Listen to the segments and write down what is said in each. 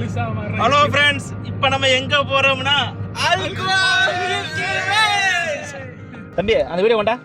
Hello friends, இப்போ நம்ம எங்க போறோம்னா தம்பி அந்த வீடியோ கொண்டா.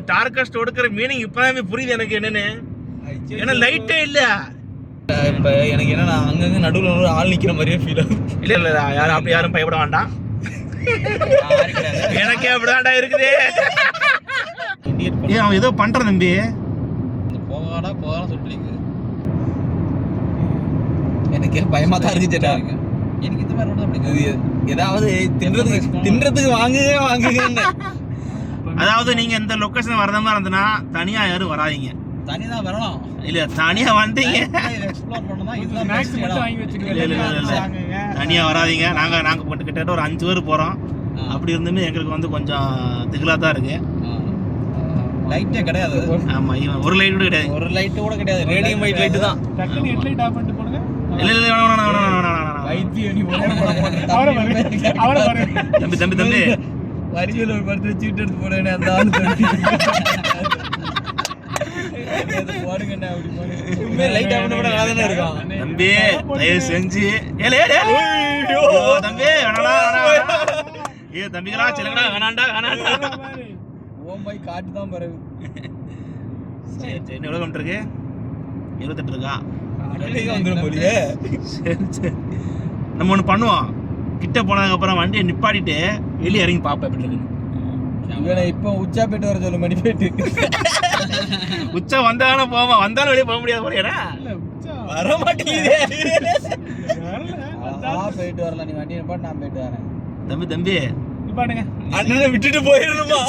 டார்கஸ்ட் ஒடுக்கிற மீனிங் இப்பதான் புரியுது எனக்கு என்னன்னு. ஏன்னா லைட்டே இல்ல. இப்ப எனக்கு என்னன்னா அங்கங்க நடுவுல ஒரு ஆள் நிக்கிற மாதிரியே ஃபீல் ஆகுது. இல்ல யாரும் அப்படி யாரும் பயப்பட வேண்டாம். எனக்கே அப்படிதான்டா இருக்குது. அவன் ஏதோ பண்றான் தம்பி. போகாடா சொல்றீங்க. எனக்கே பயமா தான் இருந்துச்சுடா. எனக்கு இந்த மாதிரி ரோடு அப்படி ஏதாவது தின்றதுக்கு வாங்குங்க. அதாவது நீங்க இந்த லொகேஷன் வரத மாதிரி இருந்தனா தனியா யாரும் வராதீங்க. தனியா தான் வரணும். இல்ல தனியா வந்தீங்க எக்ஸ்ப்ளோர் பண்ணனும். இதுல மேக்ஸ் மட்டும் வாங்கி வச்சுக்கங்க. இல்ல தனியா வராதீங்க. நாங்க கிட்ட ஒரு 5 பேர் போறோம். அப்படி இருந்துமே எங்களுக்கு வந்து கொஞ்சம் திகிலா தான் இருக்கு. லைட்டே கிடையாது. ஆமா, ஒரு லைட் கூட கிடையாது. ஒரு லைட் கூட கிடையாது. ரேடியம் வைட் லைட் தான். டக்குனு ஹெட் லைட் ஆஃப் பண்ணிட்டு போடுங்க. இல்ல வேணாம். வைத்திய நீ அவர பாரு. தம்பி வரியில ஒரு படத்துல சீட் எடுத்து போறேனே அந்த ஆளு போடுங்கண்ணா அப்படி போடுங்க. லைட் ஆஃப் பண்ண கூட நானே இருக்கான். தம்பி தயவு செஞ்சு தம்பி தம்பிகளா செல்லுங்கடா. வேணாண்டா ஓமை காட்டு தான் பரவு. சரி எவ்வளவு கிலோமீட்டர் இருக்கு? 28 இருக்கா? வந்துடும் போலியே. சரி நம்ம ஒண்ணு பண்ணுவோம். கிட்ட போனதுக்கு அப்புறம் வண்டியை நிப்பாட்டிட்டு வெளியே இறங்கி பாப்பேன் எப்படி இருக்கு. இப்போ உச்சா போயிட்டு வர சொல்லு. மணி போயிட்டு உச்சா வந்தாலும் போவோம். வந்தாலும் வெளியே போக முடியாது போறியா? வர மாட்டேங்குது. போயிட்டு வரலாம். நீ வண்டி நிப்பாட்டு, நான் போயிட்டு வரேன். தம்பி நிப்பாட்டுங்க. அண்ணனை விட்டுட்டு போயிடணுமா?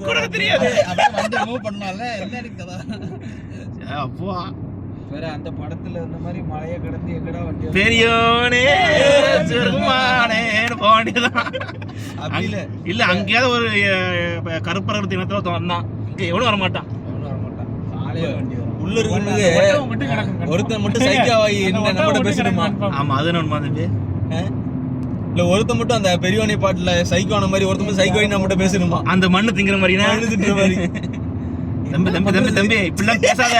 கூட தெரியாது. வண்டி மூவ் பண்ணலாம்ல. என்ன இருக்குதா அப்போ வேற அந்த படத்துல இந்த மாதிரி மலையை கடந்து எங்கடா வண்டி பெரியோனே சுருமானே போண்டிதான். இல்ல அங்கேயாவது ஒரு கருப்பரகத்து இனத்துல வந்தான். இங்க எவனும் வரமாட்டான். உள்ள இருக்கு ஒருத்தன் மட்டும் சைக்காவாயி நம்ம பேசிடுமா? ஆமா, அது என்ன தம்பி. இல்ல ஒருத்த மட்டும் அந்த பெரியவனை பாட்டுல சைக்கோன மாதிரி ஒருத்த மட்டும் சைக்கோய் நம்ம மட்டும் பேசணுமா? அந்த மண்ணு திங்கிற மாதிரினா திங்கிற மாதிரி. தம்பி இப்படிலாம் பேசாத.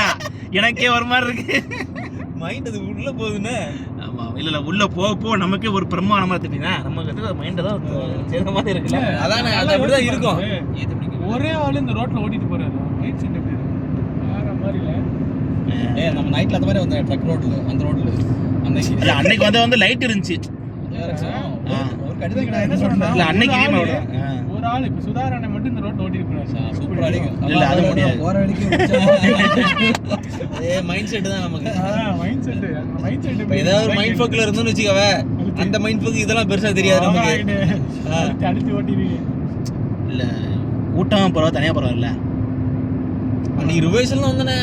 எனக்கே ஒரு மாதிரி இருக்கு. மைண்ட் அது உள்ள போகுதுன்னு. ஆமா, இல்ல உள்ள போக நமக்கே ஒரு பிரம்மாண்டமா தெரியுதா? நமக்கு மைண்ட் தான் சேர்ந்த மாதிரி இருக்குல்ல. அதானே, அது அப்படிதான் இருக்கும். ஒரே ஆளு இந்த ரோட்ல ஓடிட்டு போறாரு. மைண்ட் செட் எப்படி இருக்கு? வேற மாதிரி இல்ல. நம்ம நைட்ல அந்த மாதிரி வந்த ட்ரக் ரோட்ல அந்த ரோட்ல அன்னைக்கு வந்து லைட் இருந்துச்சு. ஒரு கடிதம் கிட்ட என்ன சொல்றேன். இல்ல அன்னைக்கு ஒரு ஆளு இப்ப சுதாரணை மட்டும் இந்த ரோட்ல ஓடிட்டு போறாரு. சூப்பரா அடிக்கும். இல்ல அது முடியாது. போற வரைக்கும் மைண்ட் செட் தான் நமக்கு. மைண்ட் செட் இப்ப ஏதாவது ஒரு மைண்ட் ஃபோக்ல இருந்தோம்னு வெச்சுக்கவே, அந்த மைண்ட் ஃபோக் இதெல்லாம் பெருசா தெரியாது நமக்கு. அடுத்து ஓட்டிடுவீங்க. இல்ல கூட்டம் போறவ தனியா போறவல்ல. அன்னைக்கு ரிவர்ஸ்ல வந்தனே.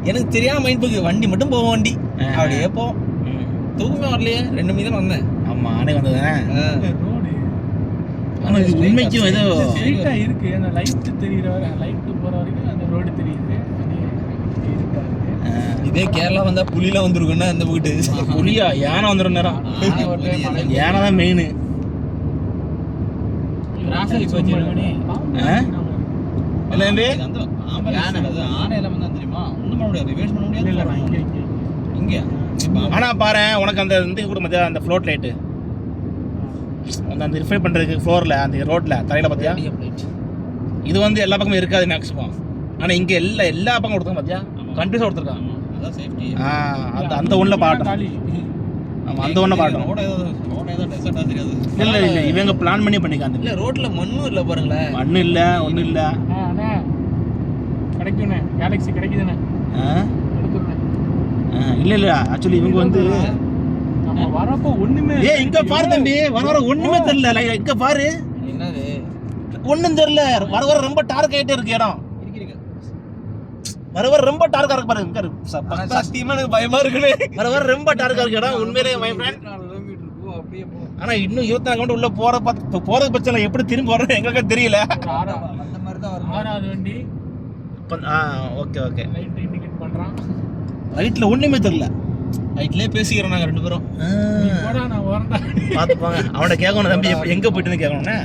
எனக்கு தெரியாம மைண்ட் ஃபோக் வண்டி மட்டும் போவோம். வண்டி அப்படியே போ. தூக்கமே வரலையே. 2 மணி தான் வந்தேன். ஆமா, அன்னைக்கு வந்ததுனே. ரோடு ஆனா உண்மைக்கும் ஏதோ ஸ்ட்ரைட்டா இருக்கு. அந்த லைட் தெரியுற வரை லைட் போற வரைக்கும் அந்த ரோடு தெரியுது. இதே கேரளா வந்தா புலிலாம் வந்துருக்குன்னா அந்த வீட்டு. புலியா? யானை வந்துடும் நேரம். யானை தான் மெயின். ஆனை எல்லாம் வந்தா தெரியுமா? ஒண்ணும் பண்ண முடியாது. ரிவர்ஸ் பண்ண முடியாது. இங்க ஆனால் பாரு உனக்கு அந்த இது கூட மத்தியா அந்த ஃப்ளோட் லைட்டு அந்த ரிஃபைன் பண்ணுறதுக்கு ஃப்ளோரில் அந்த ரோட்டில் தரையில் பார்த்தியா இது வந்து எல்லா பக்கமும் இருக்காது மேக்ஸிமம். ஆனால் இங்கே எல்லா பக்கம் கொடுத்துருக்காங்க பார்த்தியா, கண்டிப்பாக கொடுத்துருக்காங்க. அதான் சேஃப்டி. அந்த ஒன்றில் பாட்டும். ஆமாம், அந்த ஒன்றை பாட்டும். ரோட ஏதோ டெசர்ட்டா தெரியாது. இல்லை இவங்க பிளான் பண்ணி பண்ணிக்காங்க. இல்லை ரோட்ல மண்ணும் இல்லை பாருங்களேன். மண்ணு இல்லை ஒன்றும் இல்லை. அண்ணே கிடைக்குண்ணே, கேலக்ஸி கிடைக்குதுண்ணே, எடுத்துருண்ணே. இல்லை ஆக்சுவலி இவங்க வந்து நம்ம வரப்போ ஒண்ணுமே இங்க பாரு தம்பி, வர ஒண்ணுமே தெரியல. இங்க பாரு என்னது ஒண்ணும் தெரியல. வர ரொம்ப டார்க் ஆயிட்டே இருக்கு இடம். வர ரொம்ப டார்க்கா இருக்கு பாரு. இங்க சத்தியமா எனக்கு பயமா இருக்குன்னு. வர ரொம்ப டார்க்கா இருக்கு இடம் உண்மையிலேயே மை ஃப்ரெண்ட். ஆனா இன்னும் 24 கவுண்ட் உள்ள போறது பிரச்சனை. எப்படி திரும்பி வர்றது எங்களுக்கு தெரியல. அந்த மாதிரி தான் வரும். 6வது வண்டி. ஓகே லைட் இண்டிகேட் பண்றான். ரைட்ல ஒண்ணுமே தெரியல. ரைட்லயே பேசிக்கிறோம் நாங்க 2 பேரும். நீ போடா நான் வரேன்டா. பாத்துப்பாங்க. அவனை கேட்கணும் தம்பி எங்க போயிட்டுன்னு கேட்கணும்னா.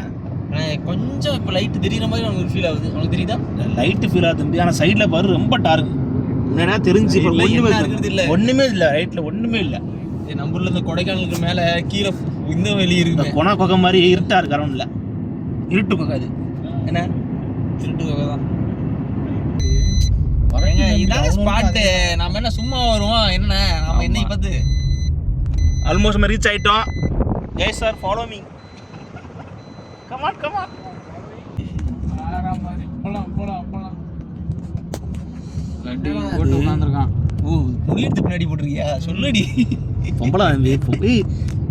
கொஞ்சம் இப்ப லைட் தெரியுற மாதிரி எனக்கு ஃபீல் ஆகுது. உனக்கு தெரியுதா? லைட் ஃபீல் ஆகுது தம்பி. ஆனா சைடுல பாரு ரொம்ப டார்க். என்னன்னா தெரிஞ்சு ஒண்ணுமே இல்ல. ரைட்ல ஒண்ணுமே இல்ல. நம்ம ஊர்ல இந்த கொடைக்கானலுக்கு மேல கீழே இந்த வெளி இருக்கு. கொணா கொகை மாதிரி இருட்டா இருக்கு அரௌண்ட்ல. இருட்டு கொகை அது. என்ன இருட்டு கொகை தான். இதாங்க ஸ்பாட்டு. நாம என்ன சும்மா வருவோம் என்ன? நாம என்னை பார்த்து ஆல்மோஸ்ட் நம்ம ரீச் ஆயிட்டோம். Guys sir follow me. Come on போலாம். லட்டி போட்டு உட்கார்ந்திருக்கான். ஓ முடியெடுத்து பின்னாடி போட்டுருக்கியா? சொல்லுடி. பொம்பளை தம்பி.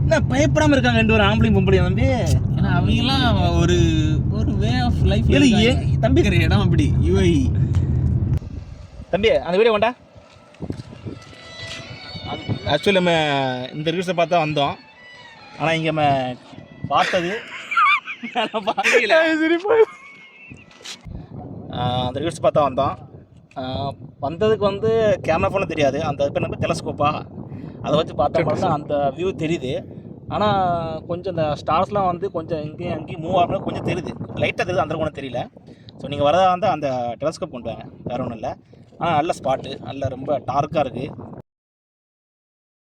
என்ன பயப்படாம இருக்காங்க 2 பேரும் ஆம்பளையும் பொம்பளையும் தம்பி. ஏன்னா அவங்கெல்லாம் ஒரு வே ஆஃப் லைஃப் தம்பி இருக்கிற இடம் அப்படி. யூஐ தம்பி அந்த வீடியோ கொண்டா. ஆக்சுவலி நம்ம இந்த ரிவ்யூஸை பார்த்தா வந்தோம். ஆனால் இங்கே நம்ம பார்த்தது அந்த ரிவ்யூஸ் பார்த்தா வந்தோம். வந்ததுக்கு வந்து கேமரா ஃபோனும் தெரியாது. அந்த இப்போ நம்ம டெலஸ்கோப்பா அதை வச்சு பார்த்தா மட்டும் அந்த வியூ தெரியுது. ஆனால் கொஞ்சம் இந்த ஸ்டார்ஸ்லாம் வந்து கொஞ்சம் இங்கேயும் அங்கேயும் மூவ் ஆகணும் கொஞ்சம் தெரியுது. லைட்டாக தெரியுது, அந்த ஒன்றும் தெரியல. ஸோ நீங்கள் வரதா வந்து அந்த டெலஸ்கோப் கொண்டு வாங்க, வேறு ஒன்றும் இல்லை. ஆனால் நல்ல ஸ்பாட்டு, நல்ல ரொம்ப டார்க்காக இருக்குது.